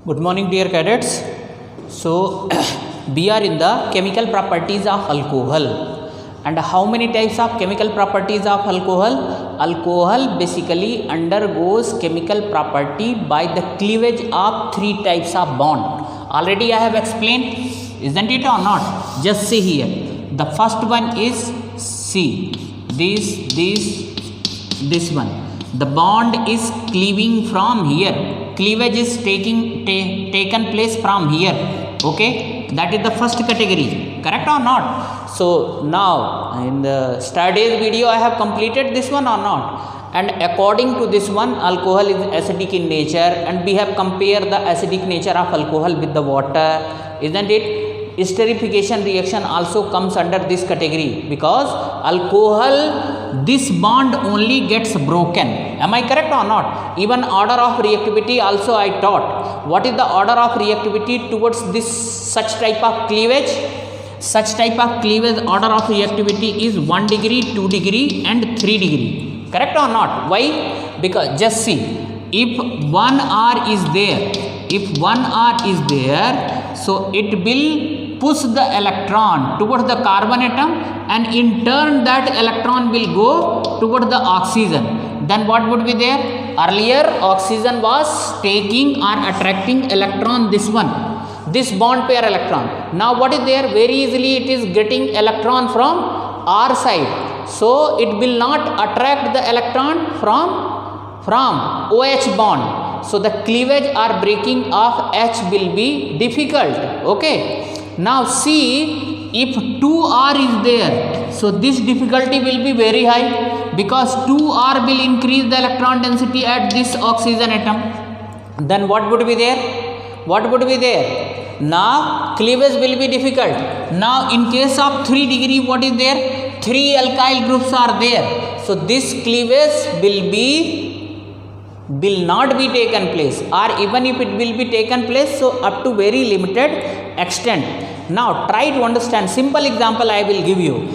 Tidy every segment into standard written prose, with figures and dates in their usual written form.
Good morning, dear cadets. So we are in the chemical properties of alcohol. And how many types of chemical properties of alcohol? Alcohol basically undergoes chemical property by the cleavage of three types of bond. Already I have explained, isn't it or not? Just see here. The first one is C. This one. The bond is cleaving from here. Cleavage is taken place from here. Okay, that is the first category. Correct or not? So now in the yesterday's video I have completed this one or not? And according to this one, alcohol is acidic in nature, and we have compared the acidic nature of alcohol with the water, isn't it? Esterification reaction also comes under this category, because alcohol, this bond only gets broken. Am I correct or not? Even order of reactivity also I taught. What is the order of reactivity towards this such type of cleavage? Such type of cleavage order of reactivity is 1 degree, 2 degree and 3 degree. Correct or not? Why? Because just see, if 1 R is there, so it will push the electron towards the carbon atom, and in turn that electron will go towards the oxygen. Then what would be there? Earlier oxygen was taking or attracting electron, this one, this bond pair electron. Now what is there? Very easily it is getting electron from R side, so it will not attract the electron from OH bond. So the cleavage or breaking of H will be difficult. Okay. Now see, if 2R is there, so this difficulty will be very high, because 2R will increase the electron density at this oxygen atom. Then what would be there? What would be there? Now cleavage will be difficult. Now in case of 3 degree, what is there? 3 alkyl groups are there. So this cleavage will not be taken place, or even if it will be taken place, so up to very limited extent. Now try to understand. Simple example I will give you.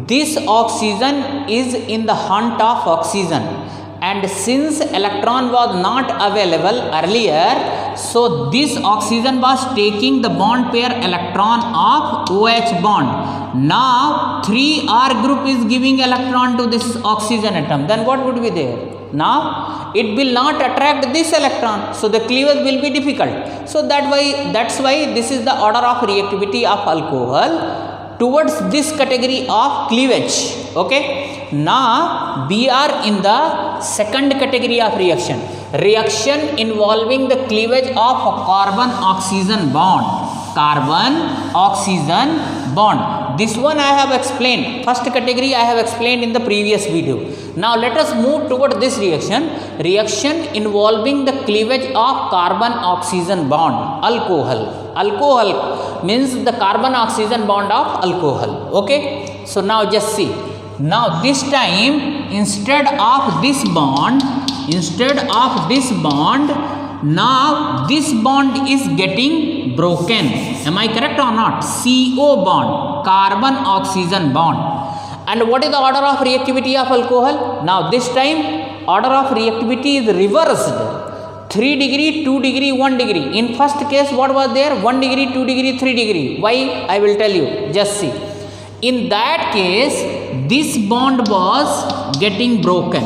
This oxygen is in the hunt of oxygen, and since electron was not available earlier, so this oxygen was taking the bond pair electron of OH bond. Now 3R group is giving electron to this oxygen atom. Then what would be there? Now it will not attract this electron, so the cleavage will be difficult. So that's why this is the order of reactivity of alcohol towards this category of cleavage. Okay. Now we are in the second category of reaction involving the cleavage of carbon oxygen bond. This one I have explained. First category I have explained in the previous video. Now let us move toward this reaction involving the cleavage of carbon oxygen bond. Alcohol means the carbon oxygen bond of alcohol. Okay. So now just see. Now this time, instead of this bond, now this bond is getting broken. Am I correct or not? CO bond, carbon oxygen bond. And what is the order of reactivity of alcohol? Now this time order of reactivity is reversed. 3 degree, 2 degree, 1 degree. In first case what was there? 1 degree, 2 degree, 3 degree. Why? I will tell you. Just see. In that case, this bond was getting broken.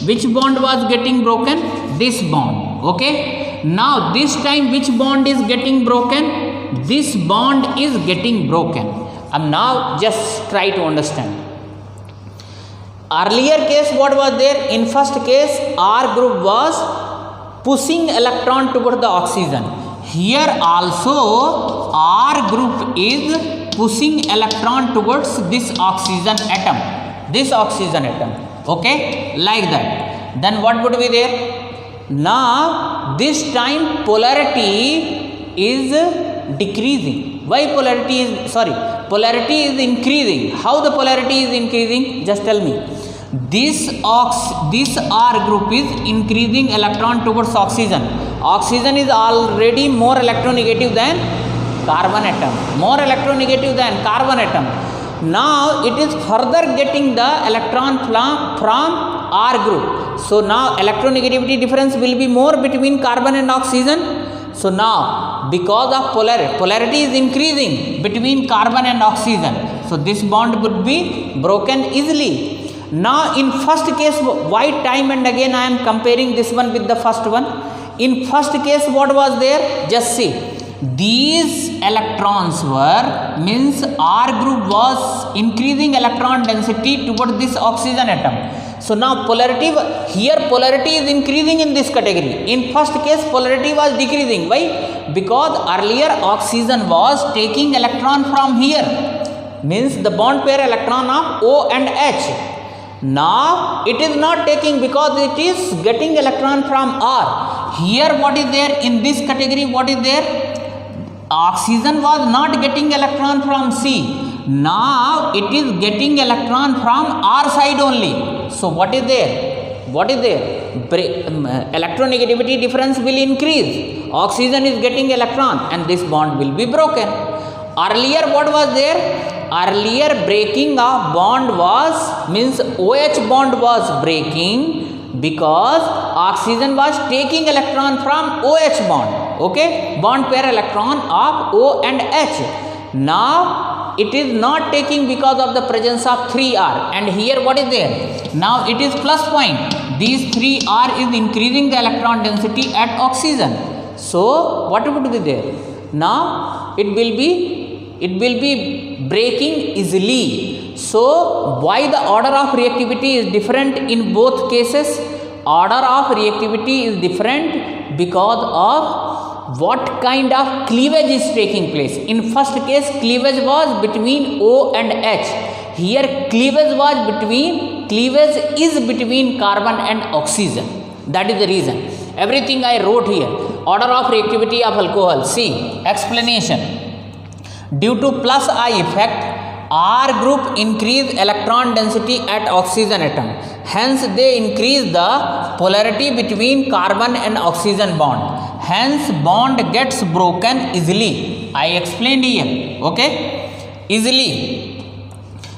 Which bond was getting broken? This bond. Okay. Now this time which bond is getting broken? This bond is getting broken. And now just try to understand. Earlier case what was there? In first case R group was pushing electron towards the oxygen. Here also R group is pushing electron towards this oxygen atom. Okay, like that. Then what would be there? Now this time polarity is decreasing. Why polarity is increasing? How the polarity is increasing? Just tell me. This R group is increasing electron towards oxygen. Oxygen is already more electronegative than carbon atom. Now it is further getting the electron from R group. So now electronegativity difference will be more between carbon and oxygen. So now because of polarity is increasing between carbon and oxygen, so this bond would be broken easily. Now in first case, why time and again I am comparing this one with the first one? In first case what was there? Just see, these electrons were, means R group was increasing electron density toward this oxygen atom. So now polarity, here polarity is increasing in this category. In first case polarity was decreasing. Why? Because earlier oxygen was taking electron from here, means the bond pair electron of O and H. Now it is not taking because it is getting electron from R. Here what is there in this category? What is there? Oxygen was not getting electron from C. Now it is getting electron from R side only. So what is there? What is there? Electronegativity difference will increase. Oxygen is getting electron and this bond will be broken. Earlier what was there? Earlier breaking of bond was, means OH bond was breaking because oxygen was taking electron from OH bond. Okay, bond pair electron of O and H. Now it is not taking because of the presence of 3R, and here what is there? Now it is plus point. These 3R is increasing the electron density at oxygen. So what would be there? Now it will be breaking easily. So why the order of reactivity is different in both cases? Order of reactivity is different because of what kind of cleavage is taking place. In first case cleavage was between O and H. Here cleavage is between carbon and oxygen. That is the reason. Everything I wrote here. Order of reactivity of alcohol. See, explanation. Due to plus I effect, R group increase electron density at oxygen atom. Hence they increase the polarity between carbon and oxygen bond. Hence bond gets broken easily. I explained here. Okay? Easily.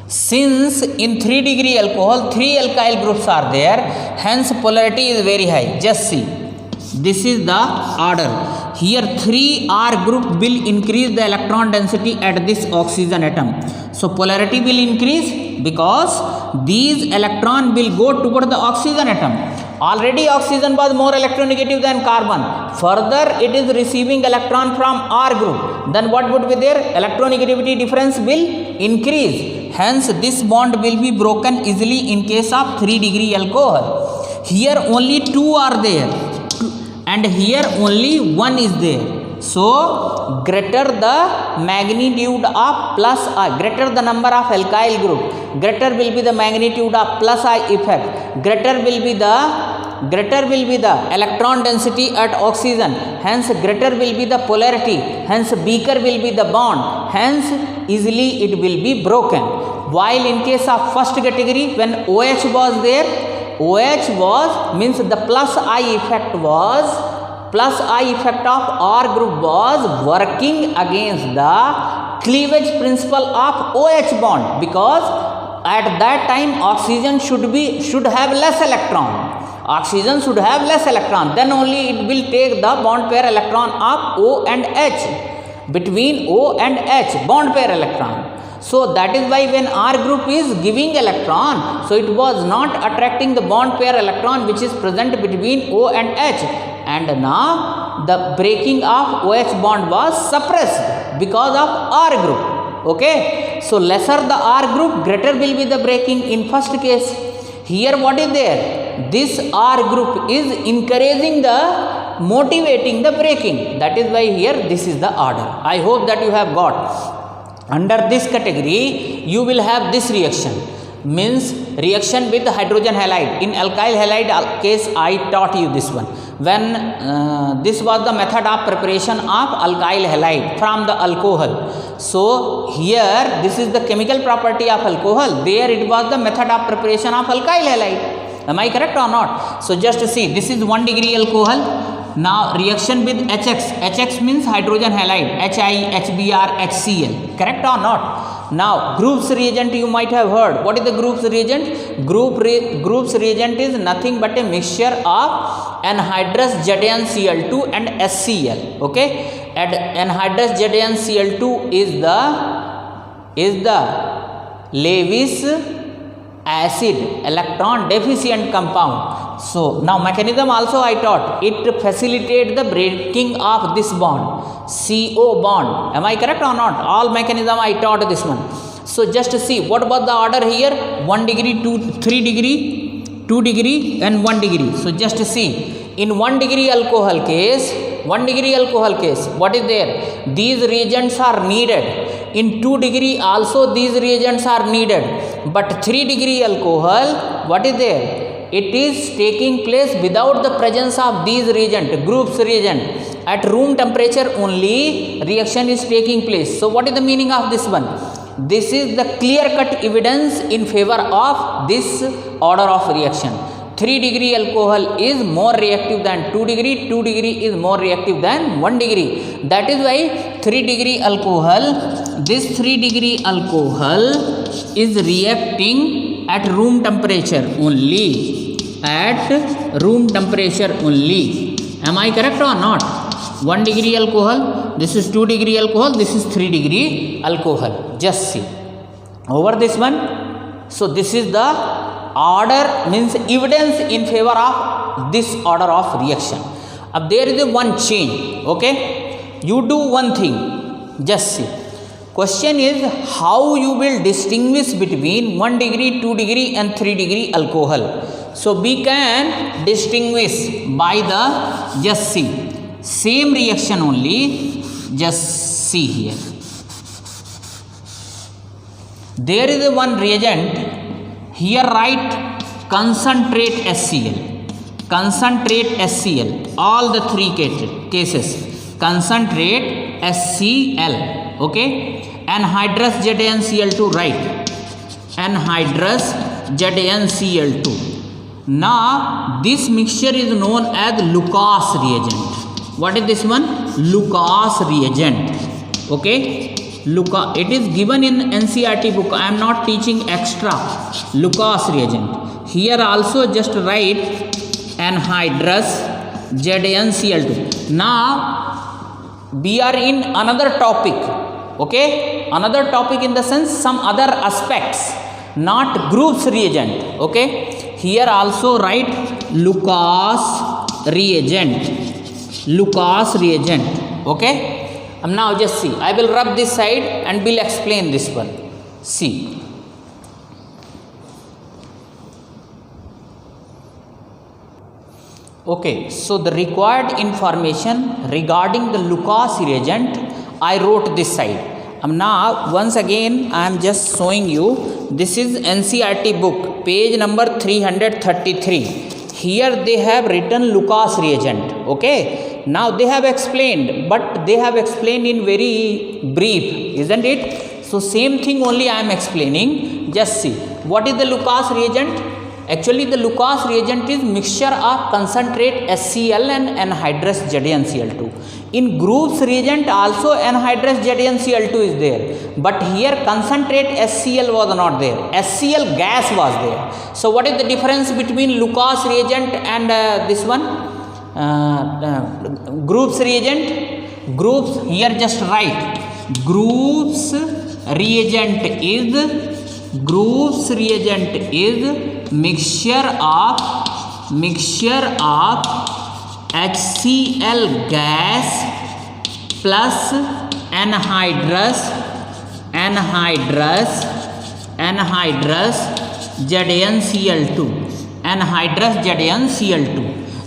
Since in 3 degree alcohol 3 alkyl groups are there, hence polarity is very high. Just see. This is the order. Here 3R group will increase the electron density at this oxygen atom. So polarity will increase because these electron will go toward the oxygen atom. Already oxygen was more electronegative than carbon. Further it is receiving electron from R group. Then what would be there? Electronegativity difference will increase. Hence this bond will be broken easily in case of 3 degree alcohol. Here only 2 are there. And here only 1 is there. So greater the magnitude of plus I, greater the number of alkyl group, greater will be the magnitude of plus I effect, greater will be the electron density at oxygen, hence greater will be the polarity, hence weaker will be the bond, hence easily it will be broken. While in case of first category, when OH was there, OH was, means the plus I effect of R group was working against the cleavage principle of OH bond, because at that time oxygen should have less electron. Oxygen should have less electron, then only it will take the bond pair electron of O and H, between O and H, bond pair electron. So that is why when R group is giving electron, so it was not attracting the bond pair electron which is present between O and H, and now the breaking of OH bond was suppressed because of R group. Okay, so lesser the R group, greater will be the breaking in first case. Here what is there? This R group is encouraging the, motivating the breaking. That is why here this is the order. I hope that you have got. Under this category, you will have this reaction, means reaction with hydrogen halide. In alkyl halide case, I taught you this one. When this was the method of preparation of alkyl halide from the alcohol. So here, this is the chemical property of alcohol. There it was the method of preparation of alkyl halide. Am I correct or not? So just see, this is 1 degree alcohol. Now reaction with HX. HX means hydrogen halide. HI, HBr, HCl. Correct or not? Now groups reagent you might have heard. What is the groups reagent? Groups reagent is nothing but a mixture of anhydrous ZnCl2 and HCl. Okay, and anhydrous ZnCl2 is the Lewis acid electron deficient compound. So now mechanism also I taught. It facilitates the breaking of this bond, CO bond. Am I correct or not? All mechanism I taught this one. So just see what about the order here: 1 degree, 3 degree, 2 degree and 1 degree. So just see, in 1 degree alcohol case, what is there? These reagents are needed. In 2 degree also these reagents are needed. But 3 degree alcohol, what is there? It is taking place without the presence of these reagent, groups reagent. At room temperature only reaction is taking place. So what is the meaning of this one? This is the clear cut evidence in favor of this order of reaction. 3 degree alcohol is more reactive than 2 degree, 2 degree is more reactive than 1 degree. That is why 3 degree alcohol, this 3 degree alcohol is reacting at room temperature only. At room temperature only. Am I correct or not? 1 degree alcohol, this is 2 degree alcohol, this is 3 degree alcohol. Just see. Over this one. So this is the order, means evidence in favor of this order of reaction. Now there is a one change. Okay, you do one thing. Just see. Question is how you will distinguish between 1 degree, 2 degree and 3 degree alcohol. So we can distinguish by the, just see, same reaction only. Just see here. There is a one reagent. Here write concentrate HCl. Concentrate HCl. All the three cases. Concentrate HCl. Okay. Anhydrous ZnCl2 write. Anhydrous ZnCl2. Now this mixture is known as Lucas reagent. What is this one? Lucas reagent. Okay. It is given in NCERT book. I am not teaching extra. Lucas reagent. Here also just write anhydrous ZnCl2. Now we are in another topic. Okay, another topic in the sense some other aspects, not groups reagent. Okay, here also write Lucas reagent. Lucas reagent. Okay. Now just see, I will rub this side and will explain this one. See. Okay, so the required information regarding the Lucas reagent, I wrote this side. Now once again I am just showing you, this is NCERT book, page number 333. Here they have written Lucas reagent. Okay. Now they have explained, but they have explained in very brief, isn't it? So same thing only I am explaining. Just see. What is the Lucas reagent? Actually the Lucas reagent is mixture of concentrate HCl and anhydrous ZnCl2. In groups reagent also anhydrous ZnCl2 is there. But here concentrate HCl was not there. HCl gas was there. So what is the difference between Lucas reagent and this one? Groups reagent. Groups, here just write groups reagent is mixture of HCl gas plus anhydrous ZnCl2.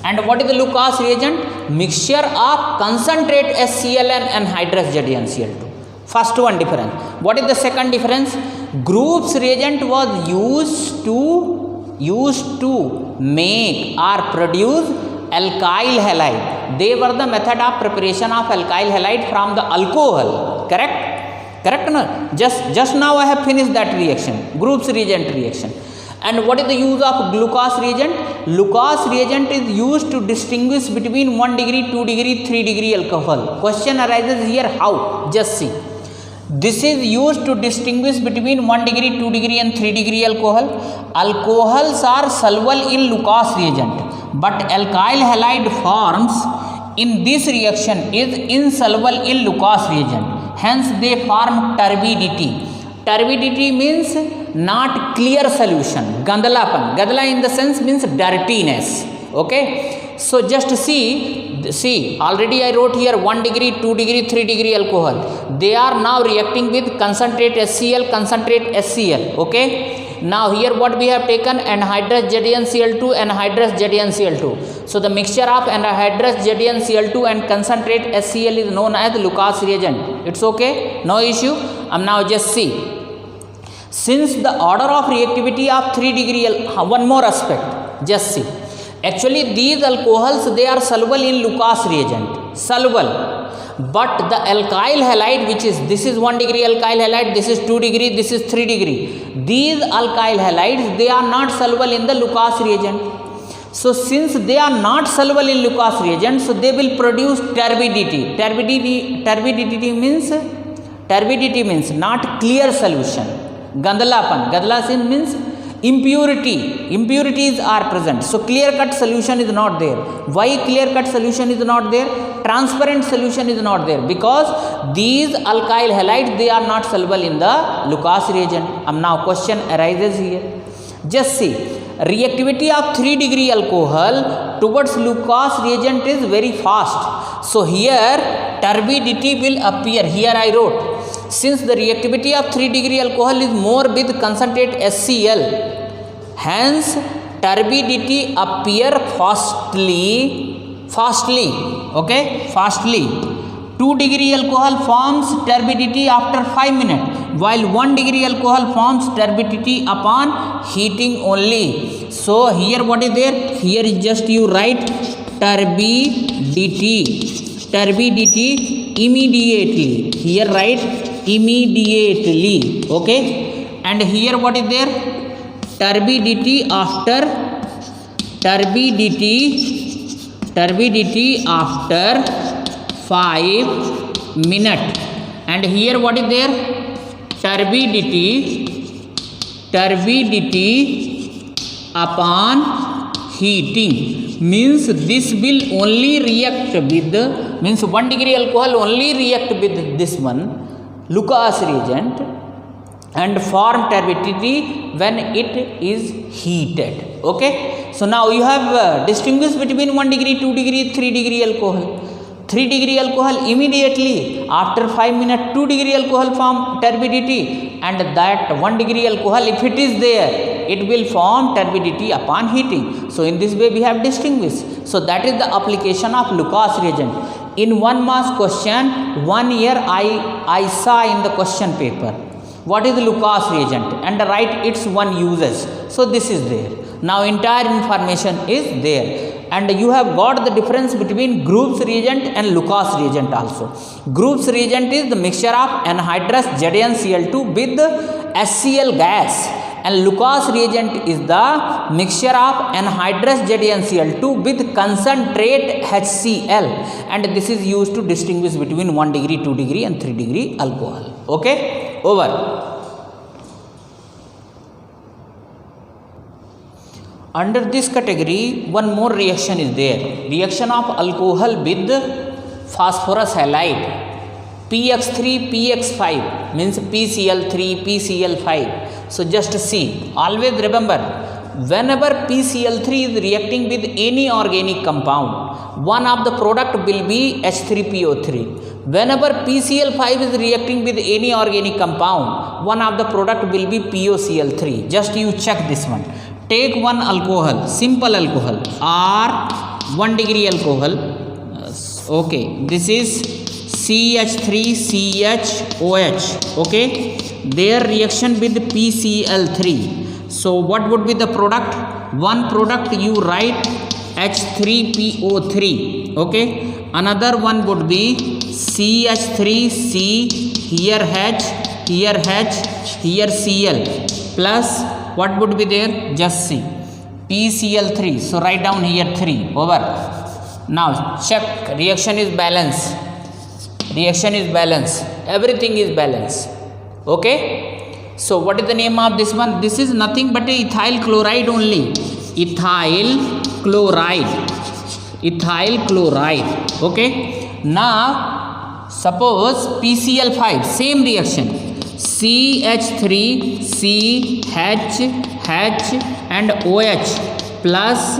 And what is the Lucas reagent? Mixture of concentrate HCl and anhydrous ZnCl2. First one difference. What is the second difference? Groups reagent was used to make or produce alkyl halide. They were the method of preparation of alkyl halide from the alcohol. Correct? Correct? No? Just now I have finished that reaction. Groups reagent reaction. And what is the use of Lucas reagent? Lucas reagent is used to distinguish between 1 degree, 2 degree, 3 degree alcohol. Question arises here how? Just see. This is used to distinguish between 1 degree, 2 degree and 3 degree alcohol. Alcohols are soluble in Lucas reagent, but alkyl halide forms in this reaction is insoluble in Lucas reagent. Hence they form turbidity. Turbidity means not clear solution. Gandalapan. Gandala in the sense means dirtiness. Okay. So just see, already I wrote here 1 degree, 2 degree, 3 degree alcohol. They are now reacting with concentrate HCl, concentrate HCl. Okay. Now here what we have taken, anhydrous ZnCl2, anhydrous ZnCl2. So the mixture of anhydrous ZnCl2 and concentrate HCl is known as Lucas reagent. It's okay, no issue. Now just see. Since the order of reactivity of 3 degree, one more aspect, just see. Actually these alcohols, they are soluble in Lucas reagent, soluble. But the alkyl halide, which is, this is 1 degree alkyl halide, this is 2 degree, this is 3 degree. These alkyl halides, they are not soluble in the Lucas reagent. So since they are not soluble in Lucas reagent, so they will produce turbidity. Turbidity means not clear solution. Gandalapan. Gandalapan means impurity. Impurities are present. So clear cut solution is not there. Why clear cut solution is not there? Transparent solution is not there, because these alkyl halides, they are not soluble in the Lucas reagent. Now question arises here. Just see, reactivity of 3 degree alcohol towards Lucas reagent is very fast. So here turbidity will appear. Here I wrote, since the reactivity of 3 degree alcohol is more with concentrate HCl, hence turbidity appear fastly. Okay, fastly. 2 degree alcohol forms turbidity after 5 minutes, while 1 degree alcohol forms turbidity upon heating only. So here what is there? Here is just you write turbidity immediately. Here write immediately. Okay, and here what is there? Turbidity after 5 minutes. And here what is there? Turbidity upon heating. Means this will only react with, means 1 degree alcohol only react with this one Lucas reagent and form turbidity when it is heated. Okay. So now you have distinguished between 1 degree, 2 degree, 3 degree alcohol. 3 degree alcohol immediately after 5 minutes 2 degree alcohol form turbidity, and that 1 degree alcohol, if it is there, it will form turbidity upon heating. So in this way we have distinguished. So that is the application of Lucas reagent. In 1 mass question, 1 year I saw in the question paper what is the Lucas reagent and write its 1 uses. So this is there. Now entire information is there. And you have got the difference between Group's reagent and Lucas reagent also. Group's reagent is the mixture of anhydrous ZnCl2 with HCl gas, and Lucas reagent is the mixture of anhydrous ZnCl2 with concentrate HCl, and this is used to distinguish between 1 degree, 2 degree and 3 degree alcohol. Okay, over. Under this category, one more reaction is there. Reaction of alcohol with phosphorus halide, PX3, PX5 means PCl3, PCl5. So just see, always remember, whenever PCl3 is reacting with any organic compound, one of the product will be H3PO3. Whenever PCl5 is reacting with any organic compound, one of the product will be POCl3. Just you check this one. Take one alcohol, simple alcohol, or 1 degree alcohol. Okay, this is CH3CHOH. Okay, their reaction with PCl3. So what would be the product? One product you write H3PO3. Okay, another one would be CH3C, here H, here H, here Cl, plus what would be there? Just see, PCl3. So write down here 3. Over. Now check, reaction is balanced. reaction is balance, everything is balance. Okay, so what is the name of this one? This is nothing but a ethyl chloride only, ethyl chloride, ethyl chloride. Okay, now suppose PCl5, same reaction, CH3CH and OH plus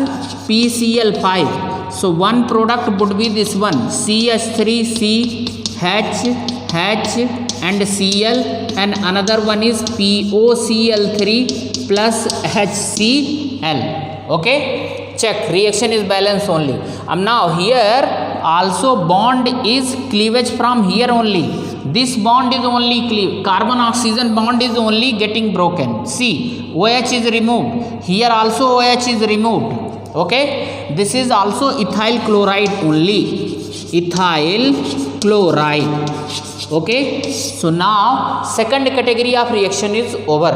PCl5. So one product would be this one, CH3CH and Cl, and another one is POCl3 plus HCl. Okay, check, reaction is balance only. Now here also bond is cleavage from here only. This bond is only carbon oxygen bond is only getting broken. See, OH is removed, here also OH is removed. Okay, this is also ethyl chloride only, ethyl chloride. Okay, so now second category of reaction is over.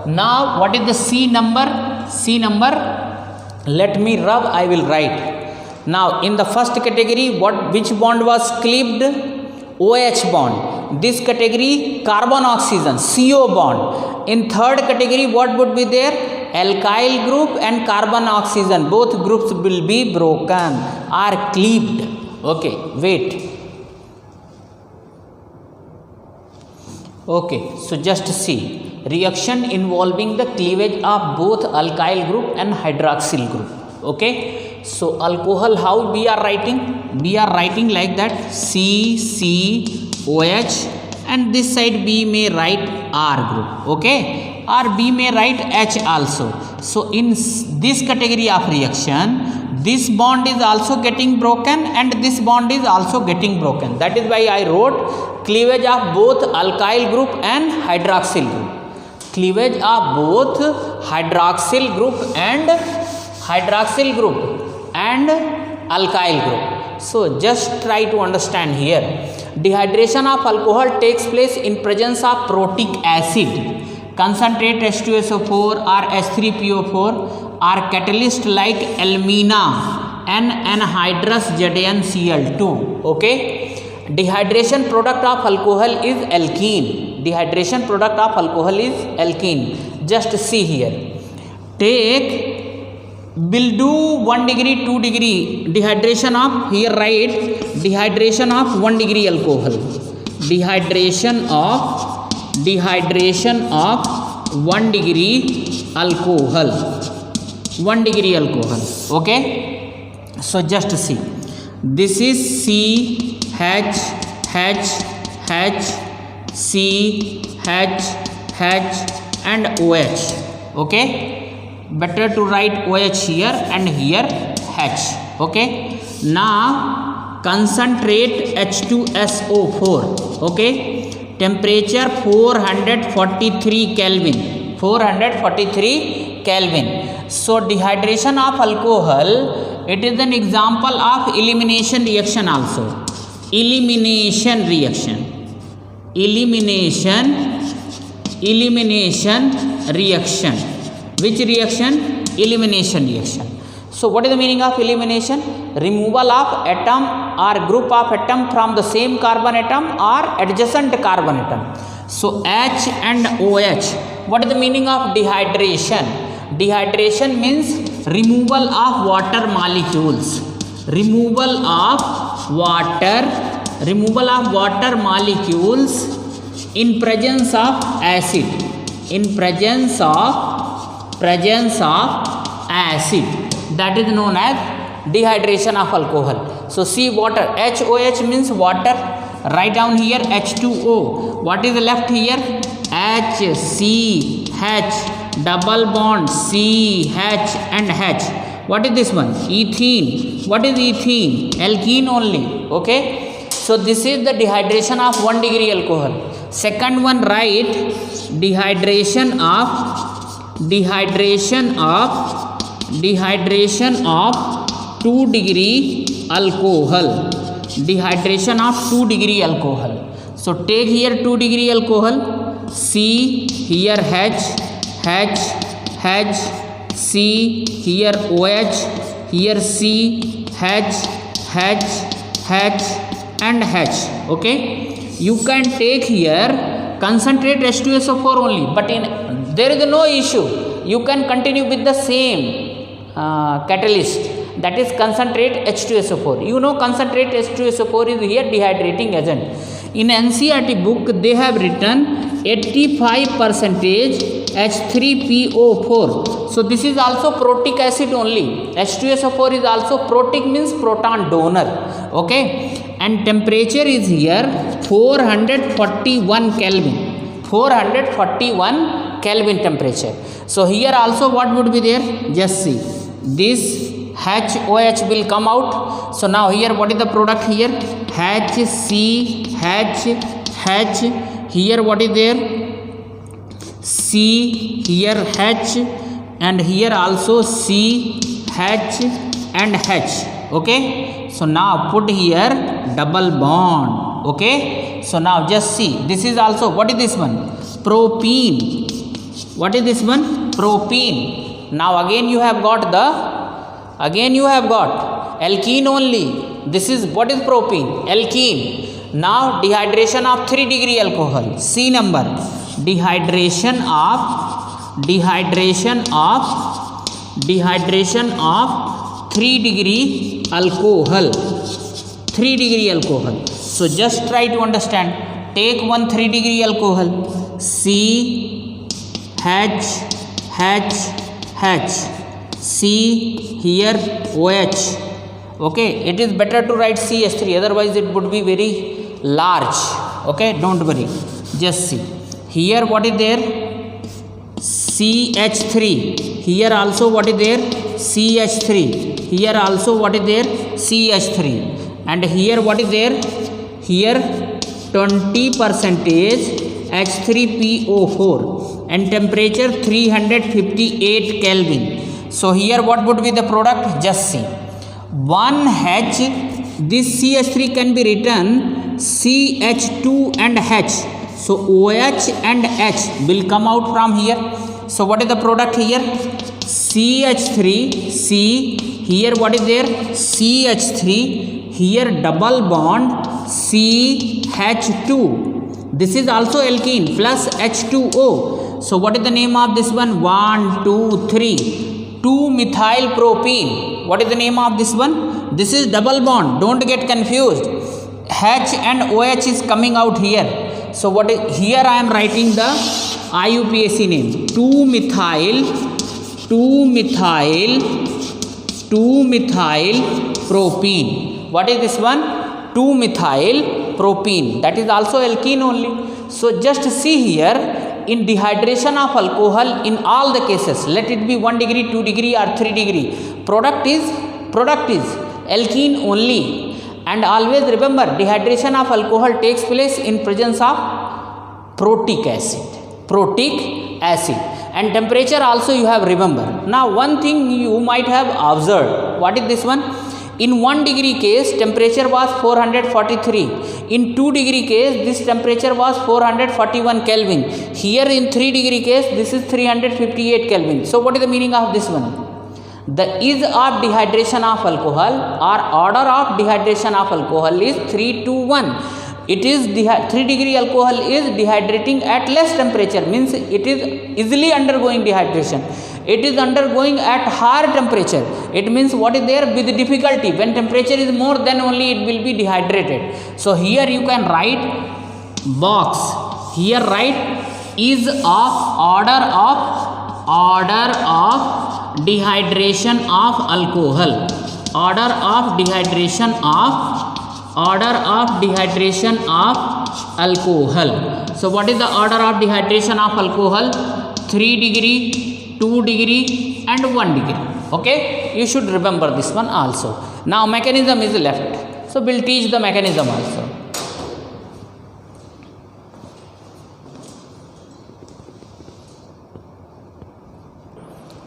Now what is the C number? C number, let me rub, I will write. Now in the first category, which bond was cleaved? OH bond. This category carbon oxygen, CO bond. In third category, what would be there? Alkyl group and carbon oxygen, both groups will be broken or cleaved. Okay, wait. Okay, so just see, reaction involving the cleavage of both alkyl group and hydroxyl group. Okay, so alcohol, how we are writing? We are writing like that, CCOH, and this side we may write R group. Okay, or we may write H also. So in this category of reaction, this bond is also getting broken and this bond is also getting broken. That is why I wrote cleavage of both alkyl group and hydroxyl group. Cleavage of both hydroxyl group and alkyl group. So just try to understand here. Dehydration of alcohol takes place in presence of protic acid, concentrate H2SO4 or H3PO4 or catalyst like alumina and anhydrous ZnCl2. Okay, dehydration product of alcohol is alkene. Dehydration product of alcohol is alkene. Just see here, take, will do 1 degree 2 degree dehydration of, here write dehydration of 1 degree alcohol, dehydration of 1 degree alcohol, 1 degree alcohol. Okay, so just see, this is CH and OH. Okay, better to write OH here and here H. Okay, now concentrate H2SO4. Okay, temperature 443 Kelvin, 443 Kelvin. So dehydration of alcohol, it is an example of elimination reaction also. Elimination reaction, elimination reaction. Which reaction? Elimination reaction. So what is the meaning of elimination? Removal of atom or group of atom from the same carbon atom or adjacent carbon atom. So H and OH. What is the meaning of dehydration? Dehydration means removal of water molecules. Removal of water molecules in presence of acid. In presence of acid, that is known as dehydration of alcohol. So see, water, HOH means water. Write down here H2O. What is left here? HCH, double bond CH and H. What is this one? Ethene. What is ethene? Alkene only. Okay, so this is the dehydration of 1 degree alcohol. Second one, write dehydration of 2 degree alcohol. Dehydration of 2 degree alcohol. So take here 2 degree alcohol, C, here H, C, here OH, here C, H, and H. Okay, you can take here concentrate H2SO4 only, but there is no issue. You can continue with the same catalyst, that is concentrate H2SO4. You know concentrate H2SO4 is here dehydrating agent. In NCERT book they have written 85% H3PO4. So this is also protic acid only. H2SO4 is also protic, means proton donor. Okay, and temperature is here 441 Kelvin. 441 Kelvin temperature. So here also what would be there? Just see, this HOH will come out. So now here what is the product here? HCHH. Here what is there? C, here H, and here also C, H and H. Okay, so now put here double bond. Okay, so now just see, this is also, what is this one? Propene. What is this one? Propene. Now again you have got alkene only. This is, what is propene? Alkene. Now dehydration of 3 degree alcohol. C number. Dehydration of 3 degree alcohol. 3 degree alcohol. So just try to understand. Take one 3 degree alcohol. C H H H. C here OH. Okay, it is better to write CH3, otherwise it would be very large. Okay, don't worry, just see. Here what is there? CH3. Here also what is there? CH3. Here also what is there? CH3. And here what is there? Here 20% H3PO4 and temperature 358 Kelvin. So here what would be the product? Just see. 1H, this CH3 can be written CH2 and H. So OH and H will come out from here. So what is the product here? CH3, C. Here what is there? CH3. Here double bond CH2. This is also alkene plus H2O. So what is the name of this one? 1, 2, 3. 2-methyl propene. What is the name of this one? This is double bond. Don't get confused. H and OH is coming out here. So what is here? I am writing the IUPAC name. 2-methyl propene. What is this one? 2-methyl propene. That is also alkene only. So just see here, in dehydration of alcohol, in all the cases, let it be 1 degree, 2 degree or 3 degree, product is alkene only. And always remember, dehydration of alcohol takes place in presence of protic acid. And temperature also you have remember. Now one thing you might have observed. What is this one? In 1 degree case, temperature was 443. In 2 degree case, this temperature was 441 Kelvin. Here in 3 degree case, this is 358 Kelvin. So what is the meaning of this one? The ease of dehydration of alcohol or order of dehydration of alcohol is 3 to 1. It is 3 degree alcohol is dehydrating at less temperature, means it is easily undergoing dehydration. It is undergoing at higher temperature. It means what is there? With difficulty. When temperature is more, then only it will be dehydrated. So here you can write box. Here write is of order of dehydration of alcohol. Order of dehydration of alcohol. So what is the order of dehydration of alcohol? 3 degree, 2 degree and 1 degree. Okay, you should remember this one also. Now mechanism is left, so we'll teach the mechanism also.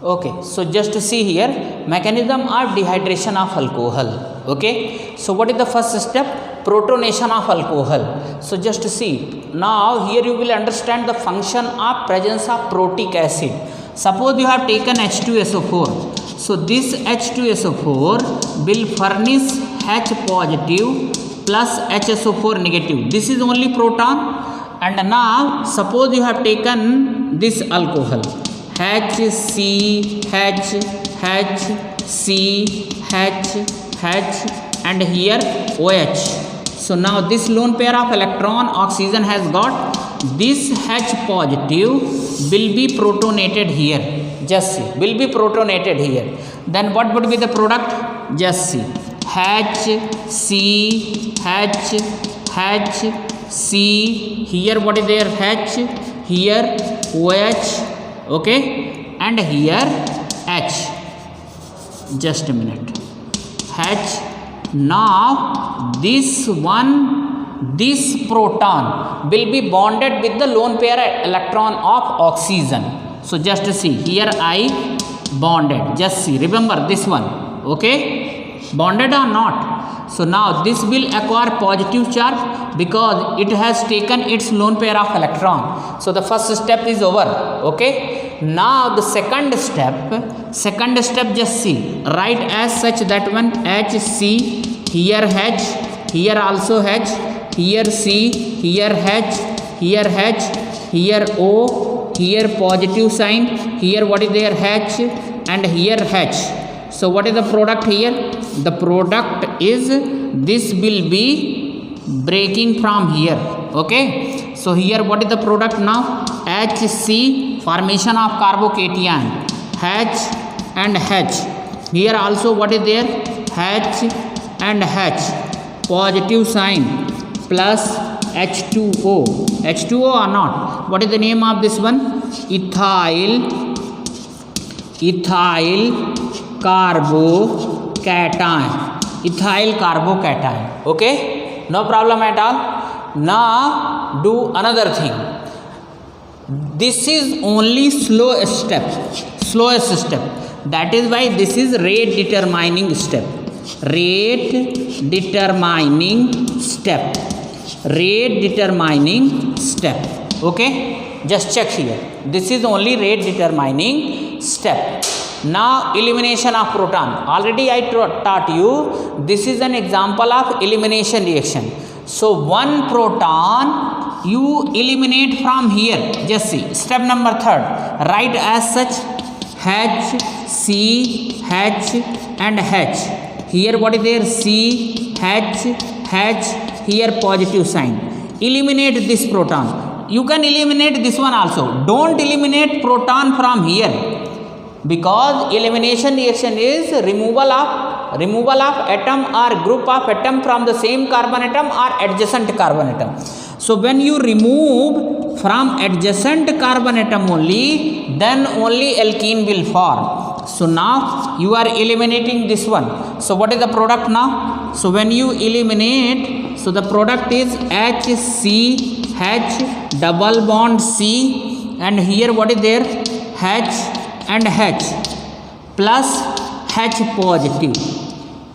Okay, so just to see here, mechanism of dehydration of alcohol. Okay, so what is the first step? Protonation of alcohol. So just to see, now here you will understand the function of presence of protic acid. Suppose you have taken H2SO4. So this H2SO4 will furnish H positive plus HSO4 negative. This is only proton. And now suppose you have taken this alcohol HCH, and here OH. So now this lone pair of electron oxygen has got this H positive will be protonated here. Just see, will be protonated here. Then what would be the product? Just see, HC, here what is there? H, here OH, okay, and here H. Just a minute. H. Now this proton will be bonded with the lone pair electron of oxygen. So just see, here I bonded. Just see, remember this one, okay, bonded or not. So now this will acquire positive charge because it has taken its lone pair of electron. So the first step is over, okay. Now the second step, just see, write as such that one HC, here H, here also H, here C, here H, here H, here O, here positive sign, here what is there? H, and here H. So what is the product here? The product is, this will be breaking from here, okay. So here what is the product now? HC, formation of carbocation, H and H. Here also what is there? H and H, positive sign, plus H2O. H2O or not? What is the name of this one? Ethyl carbocation. Ethyl carbocation. Okay, no problem at all. Now do another thing. This is only slowest step. That is why this is rate determining step. Okay, just check here. This is only rate determining step. Now elimination of proton. Already I taught you, this is an example of elimination reaction. So one proton you eliminate from here. Just see, step number 3rd, write as such H, C, H and H. Here what is there? C, H, here positive sign. Eliminate this proton. You can eliminate this one also. Don't eliminate proton from here, because elimination reaction is removal of atom or group of atom from the same carbon atom or adjacent carbon atom. So when you remove from adjacent carbon atom only, then only alkene will form. So now you are eliminating this one. So what is the product now? So when you eliminate, so the product is HCH, double bond C, and here what is there? H and H, plus H positive.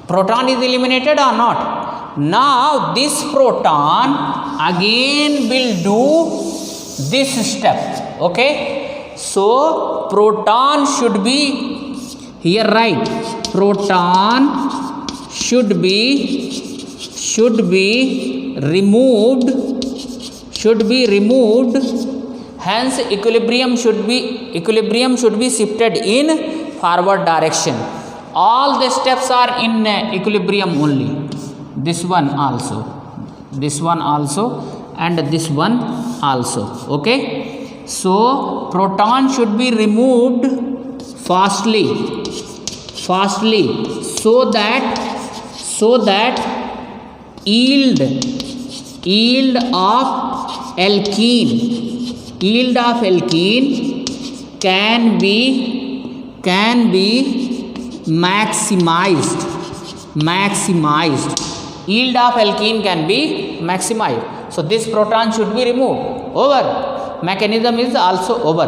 Proton is eliminated or not? Now this proton again will do this step, okay. So proton should be, here write, proton should be removed, hence equilibrium should be shifted in forward direction. All the steps are in equilibrium only. This one also, and this one also, okay. So proton should be removed fastly, so that yield of alkene can be maximized. Yield of alkene can be maximized. So this proton should be removed. Over. Mechanism is also over.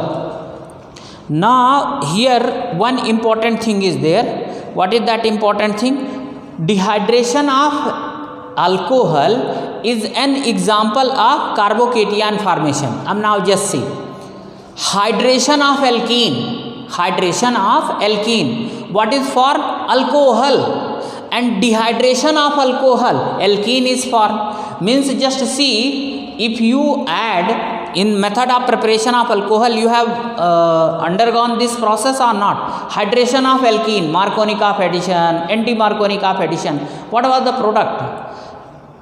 Now here one important thing is there. What is that important thing? Dehydration of alcohol is an example of carbocation formation. Now just see. Hydration of alkene. What is for? Alcohol. and dehydration of alcohol, alkene is formed. Means just see, if you add in method of preparation of alcohol, you have undergone this process or not? Hydration of alkene, Markovnikov addition, anti-Markovnikov addition. What was the product?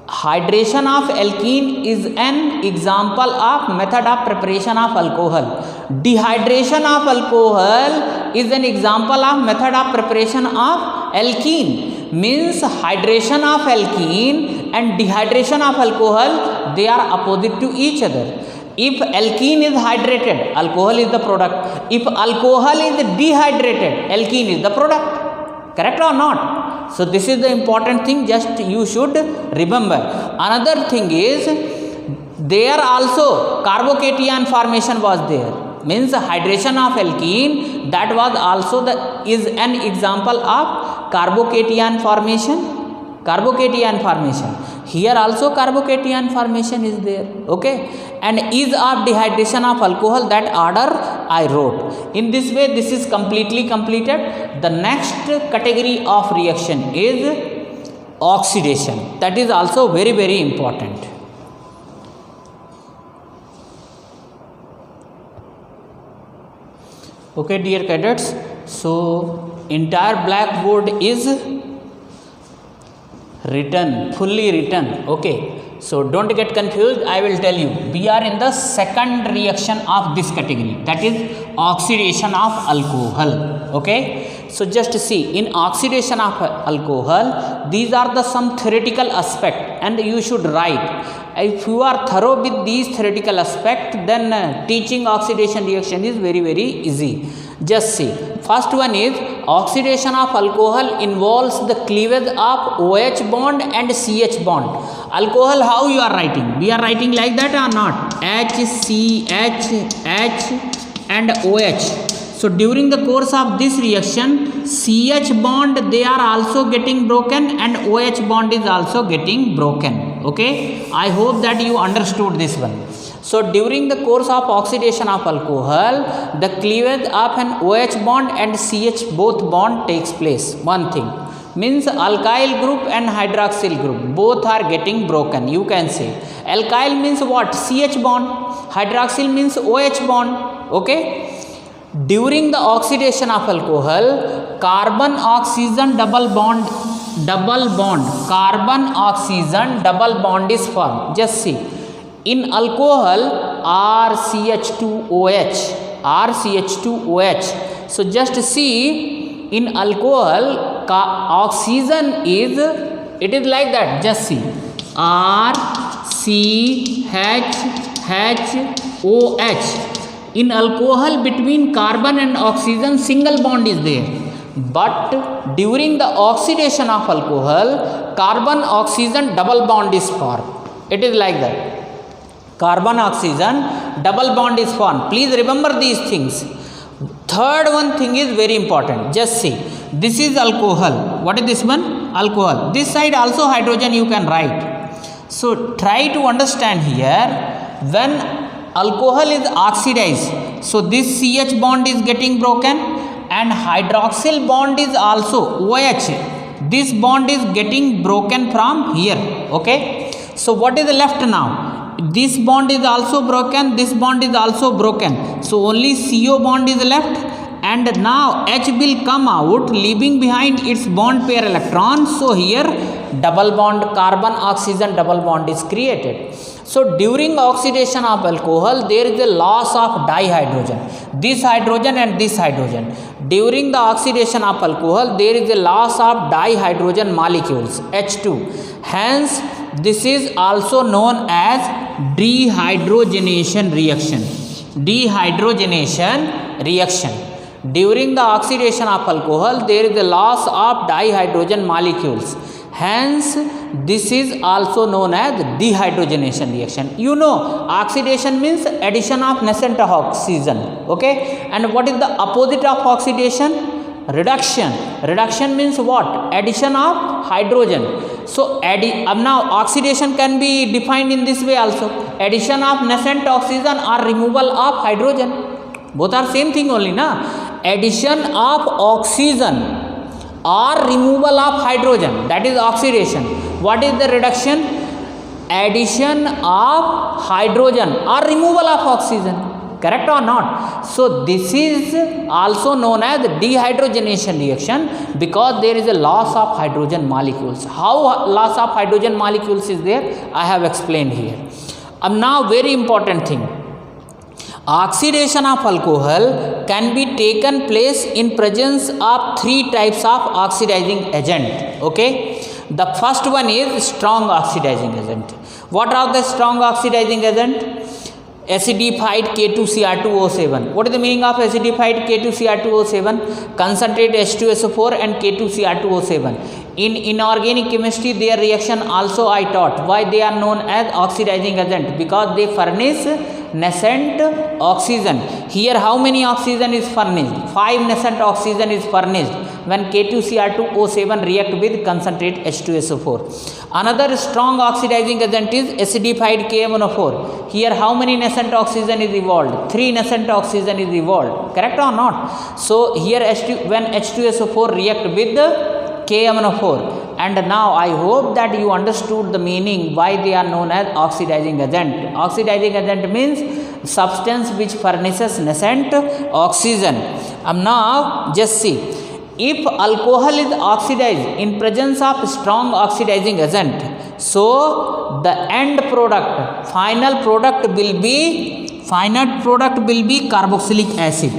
Hydration of alkene is an example of method of preparation of alcohol. Dehydration of alcohol is an example of method of preparation of alkene. Means hydration of alkene and dehydration of alcohol, they are opposite to each other. If alkene is hydrated, alcohol is the product. If alcohol is dehydrated, alkene is the product. Correct or not? So this is the important thing, just you should remember. Another thing is, there also carbocation formation was there. Means hydration of alkene, that was also is an example of carbocation formation. Carbocation formation. Here also carbocation formation is there. Okay. And ease of dehydration of alcohol, that order I wrote. In this way, this is completely completed. The next category of reaction is oxidation. That is also very, very important. Okay, dear cadets. So, entire blackboard is written, fully written. Okay. So don't get confused. I will tell you. We are in the second reaction of this category. That is oxidation of alcohol. Okay. So just see, in oxidation of alcohol, these are the some theoretical aspect, and you should write. If you are thorough with these theoretical aspect, then teaching oxidation reaction is very, very easy. Just see. First one is oxidation of alcohol involves the cleavage of OH bond and CH bond. Alcohol, how you are writing? We are writing like that or not? HCH, H and OH. So during the course of this reaction, CH bond, they are also getting broken and OH bond is also getting broken. Okay. I hope that you understood this one. So during the course of oxidation of alcohol, the cleavage of an OH bond and CH both bond takes place. One thing. Means alkyl group and hydroxyl group, both are getting broken. You can say. Alkyl means what? CH bond. Hydroxyl means OH bond. Okay. During the oxidation of alcohol, carbon oxygen double bond, carbon oxygen double bond is formed. Just see. In alcohol, RCH2OH. So just see, in alcohol, oxygen is, it is like that. Just see. RCHHOH. In alcohol, between carbon and oxygen, single bond is there. But during the oxidation of alcohol, carbon oxygen double bond is formed. It is like that. Carbon oxygen double bond is formed. Please remember these things. Third one thing is very important. Just see. This is alcohol. What is this one? Alcohol. This side also hydrogen you can write. So try to understand here. When alcohol is oxidized, so this CH bond is getting broken and hydroxyl bond is also OH. This bond is getting broken from here. Okay. So what is left now? This bond is also broken, this bond is also broken. So only CO bond is left, and now H will come out, leaving behind its bond pair electron. So here double bond, carbon oxygen double bond is created. So during oxidation of alcohol, there is a loss of dihydrogen. This hydrogen and this hydrogen. During the oxidation of alcohol, there is a loss of dihydrogen molecules, H2. Hence, this is also known as dehydrogenation reaction. Dehydrogenation reaction. During the oxidation of alcohol, there is a loss of dihydrogen molecules. Hence, this is also known as dehydrogenation reaction. You know, oxidation means addition of nascent oxygen. Okay. And what is the opposite of oxidation? Reduction. Reduction means what? Addition of hydrogen. So, now oxidation can be defined in this way also. Addition of nascent oxygen or removal of hydrogen. Both are same thing only, na? Addition of oxygen or removal of hydrogen, that is oxidation. What is the reduction? Addition of hydrogen or removal of oxygen, correct or not? So this is also known as dehydrogenation reaction, because there is a loss of hydrogen molecules. How loss of hydrogen molecules is there, I have explained here. Now very important thing, oxidation of alcohol can be taken place in presence of three types of oxidizing agent. Okay, the first one is strong oxidizing agent. What are the strong oxidizing agent? Acidified K2Cr2O7. What is the meaning of acidified K2Cr2O7? Concentrate H2SO4 and K2Cr2O7. In inorganic chemistry, their reaction also I taught. Why they are known as oxidizing agent? Because they furnish nascent oxygen. Here how many oxygen is furnished? 5 nascent oxygen is furnished when K2Cr2O7 react with concentrate H2SO4. Another strong oxidizing agent is acidified KMNO4. Here how many nascent oxygen is evolved? 3 nascent oxygen is evolved, correct or not? So here when H2SO4 react with the KMNO4, and now I hope that you understood the meaning why they are known as oxidizing agent. Oxidizing agent means substance which furnishes nascent oxygen. Now just see, if alcohol is oxidized in presence of strong oxidizing agent, so the end product, final product will be carboxylic acid.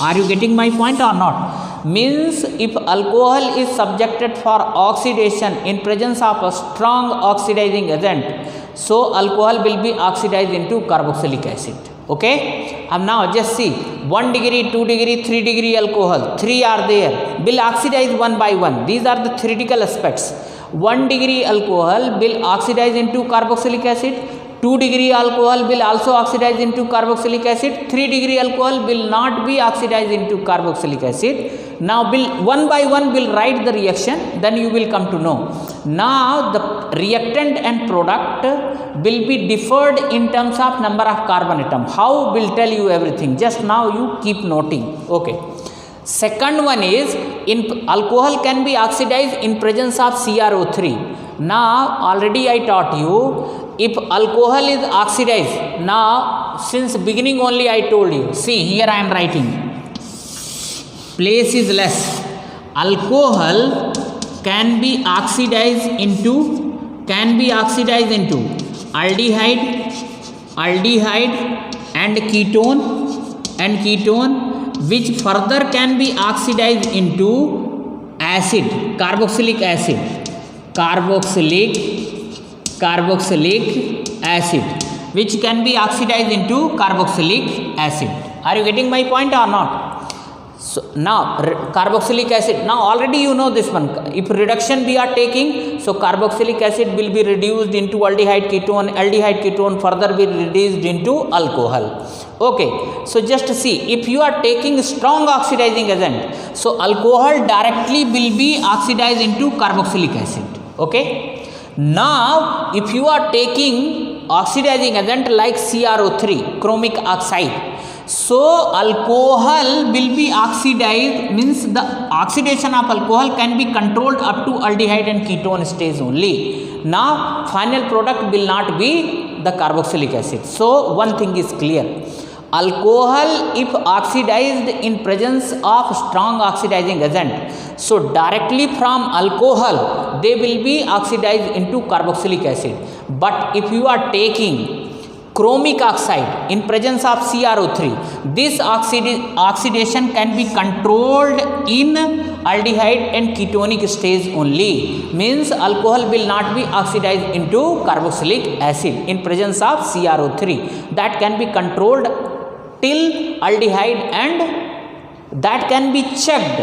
Are you getting my point or not? Means if alcohol is subjected for oxidation in presence of a strong oxidizing agent, so alcohol will be oxidized into carboxylic acid. Okay, now just see, 1 degree, 2 degree, 3 degree alcohol, 3 are there, will oxidize one by one. These are the theoretical aspects. 1 degree alcohol will oxidize into carboxylic acid, 2 degree alcohol will also oxidize into carboxylic acid, 3 degree alcohol will not be oxidized into carboxylic acid. Now will one by one will write the reaction, then you will come to know. Now the reactant and product will be differed in terms of number of carbon atom. How will tell you everything, just now you keep noting. Okay, second one is, in alcohol can be oxidized in presence of CrO3. Now already I taught you, if alcohol is oxidized, now since beginning only I told you, see here I am writing, place is less, alcohol can be oxidized into aldehyde and ketone, which further can be oxidized into acid, carboxylic acid, which can be oxidized into carboxylic acid. Are you getting my point or not? So now carboxylic acid, now already you know this one. If reduction we are taking, so carboxylic acid will be reduced into aldehyde ketone further be reduced into alcohol. Okay, so just see, if you are taking strong oxidizing agent, so alcohol directly will be oxidized into carboxylic acid. Okay, now if you are taking oxidizing agent like CrO3, chromic oxide, so alcohol will be oxidized, means the oxidation of alcohol can be controlled up to aldehyde and ketone stage only. Now final product will not be the carboxylic acid. So one thing is clear, alcohol if oxidized in presence of strong oxidizing agent, so directly from alcohol they will be oxidized into carboxylic acid. But if you are taking chromic oxide in presence of CrO3, this oxidation can be controlled in aldehyde and ketonic stage only. Means alcohol will not be oxidized into carboxylic acid in presence of CrO3. That can be controlled till aldehyde, and that can be checked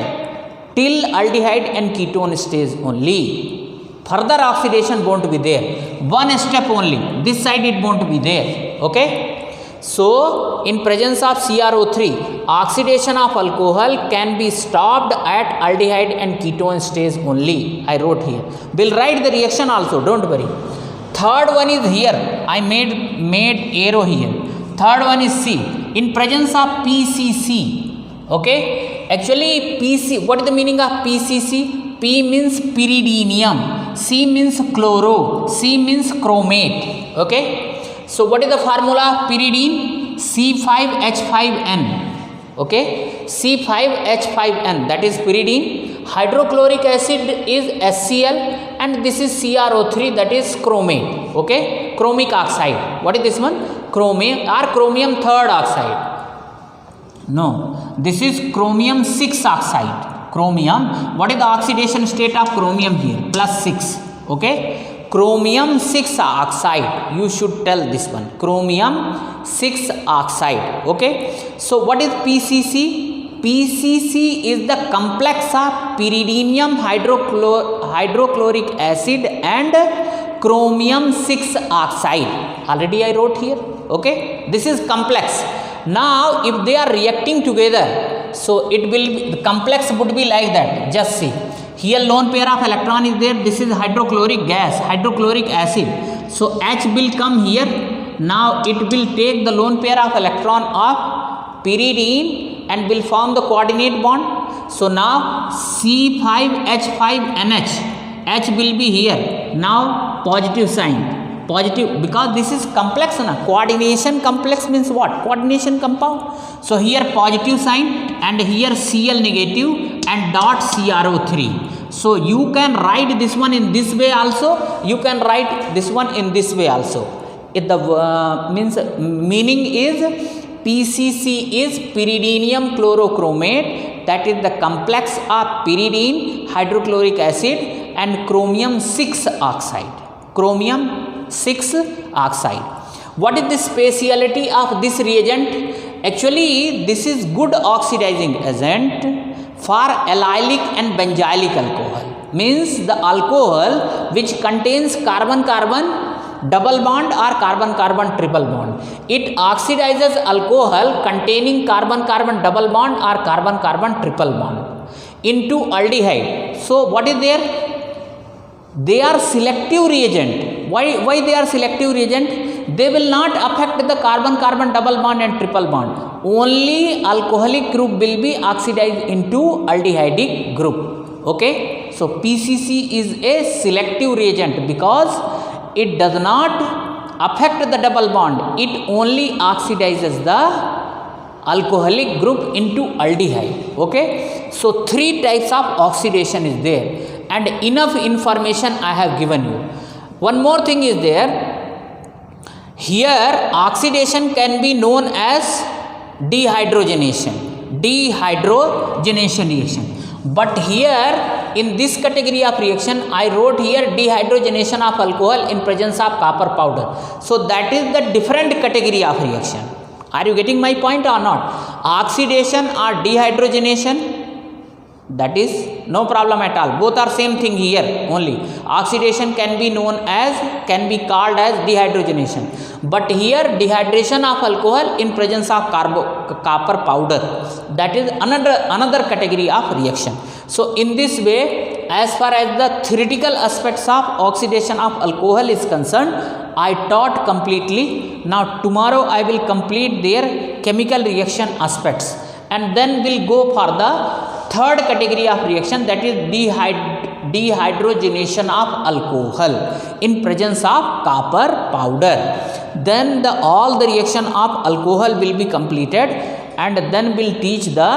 till aldehyde and ketone stage only. Further oxidation won't be there, one step only, this side it won't be there. Okay, so in presence of CrO3, oxidation of alcohol can be stopped at aldehyde and ketone stage only. I wrote here, we'll write the reaction also, don't worry. Third one is here, I made arrow here. Third one is C, in presence of PCC. Okay, actually PC, what is the meaning of PCC? P means pyridinium, C means chloro, C means chromate. Okay, so what is the formula of pyridine? C5H5N. Okay, C5H5N, that is pyridine. Hydrochloric acid is HCl, and this is CrO3, that is chromate. Okay, chromic oxide. What is this one? Chromium or chromium third oxide. No, this is chromium 6 oxide. Chromium, what is the oxidation state of chromium here? +6. Okay, chromium 6 oxide, you should tell this one, chromium 6 oxide. Okay, so what is PCC? PCC is the complex of pyridinium hydrochloric acid and chromium 6 oxide. Already I wrote here. Okay, this is complex. Now if they are reacting together, so it will be, the complex would be like that. Just see, here lone pair of electron is there, this is hydrochloric gas, hydrochloric acid, so H will come here. Now it will take the lone pair of electron of pyridine and will form the coordinate bond. So now C5H5NH, H will be here, now positive sign, positive, because this is complex na. Coordination complex means what? Coordination compound. So here positive sign and here Cl negative and dot CrO3. So you can write this one in this way also, you can write this one in this way also. If the meaning is PCC is pyridinium chlorochromate, that is the complex of pyridine hydrochloric acid and chromium 6 oxide. Chromium 6 oxide. What is the speciality of this reagent? Actually this is good oxidizing agent for allylic and benzylic alcohol. Means the alcohol which contains carbon-carbon double bond or carbon-carbon triple bond. It oxidizes alcohol containing carbon-carbon double bond or carbon-carbon triple bond into aldehyde. So what is there? They are selective reagent. Why they are selective reagent? They will not affect the carbon-carbon double bond and triple bond. Only alcoholic group will be oxidized into aldehydic group. Okay, so PCC is a selective reagent because it does not affect the double bond. It only oxidizes the alcoholic group into aldehyde. Okay, so 3 types of oxidation is there, and enough information I have given you. One more thing is there. Here oxidation can be known as dehydrogenation reaction. But here in this category of reaction I wrote here dehydrogenation of alcohol in presence of copper powder. So that is the different category of reaction. Are you getting my point or not? Oxidation or dehydrogenation, that is no problem at all. Both are same thing here only. Oxidation can be called as dehydrogenation. But here dehydration of alcohol in presence of copper powder, that is another category of reaction. So in this way, as far as the theoretical aspects of oxidation of alcohol is concerned, I taught completely. Now tomorrow I will complete their chemical reaction aspects, and then we'll go for the third category of reaction, that is dehydrogenation of alcohol in presence of copper powder. Then all the reaction of alcohol will be completed, and then we'll teach the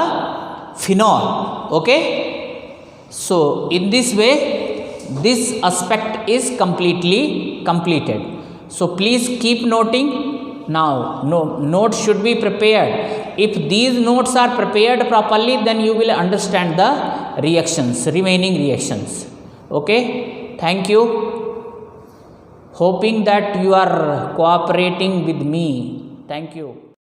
phenol. Okay, so in this way this aspect is completely completed. So please keep noting. Now notes should be prepared. If these notes are prepared properly, then you will understand the remaining reactions. Okay, thank you. Hoping that you are cooperating with me. Thank you.